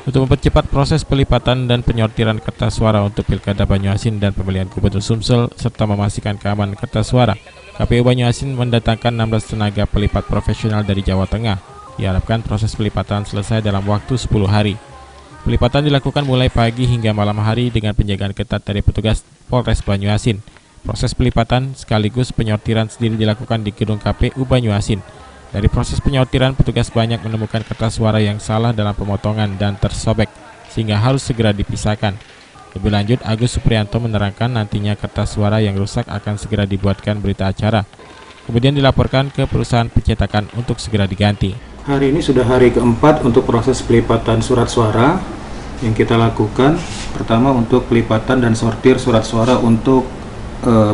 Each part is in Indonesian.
Untuk mempercepat proses pelipatan dan penyortiran kertas suara untuk Pilkada Banyuasin dan pemilihan Gubernur Sumsel serta memastikan keamanan kertas suara, KPU Banyuasin mendatangkan 16 tenaga pelipat profesional dari Jawa Tengah. Diharapkan proses pelipatan selesai dalam waktu 10 hari. Pelipatan dilakukan mulai pagi hingga malam hari dengan penjagaan ketat dari petugas Polres Banyuasin. Proses pelipatan sekaligus penyortiran sendiri dilakukan di gedung KPU Banyuasin. Dari proses penyortiran, petugas banyak menemukan kertas suara yang salah dalam pemotongan dan tersobek, sehingga harus segera dipisahkan. Lebih lanjut, Agus Supriyanto menerangkan nantinya kertas suara yang rusak akan segera dibuatkan berita acara. Kemudian dilaporkan ke perusahaan pencetakan untuk segera diganti. Hari ini sudah hari keempat untuk proses pelipatan surat suara yang kita lakukan. Pertama untuk pelipatan dan sortir surat suara untuk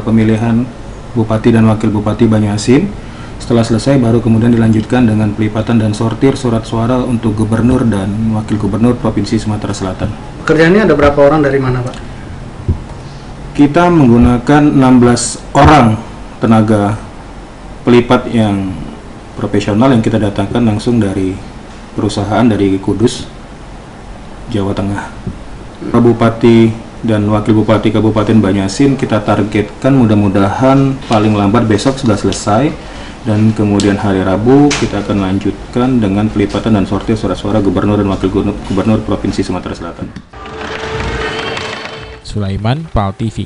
pemilihan Bupati dan Wakil Bupati Banyuasin. Setelah selesai baru kemudian dilanjutkan dengan pelipatan dan sortir surat suara untuk Gubernur dan Wakil Gubernur Provinsi Sumatera Selatan. Kerjanya ada berapa orang dari mana, Pak? Kita menggunakan 16 orang tenaga pelipat yang profesional yang kita datangkan langsung dari perusahaan dari Kudus, Jawa Tengah. Bupati dan Wakil Bupati Kabupaten Banyuasin kita targetkan mudah-mudahan paling lambat besok sudah selesai. Dan kemudian hari Rabu kita akan lanjutkan dengan pelipatan dan sortir surat suara Gubernur dan Wakil Gubernur Provinsi Sumatera Selatan. Sulaiman, PAL TV.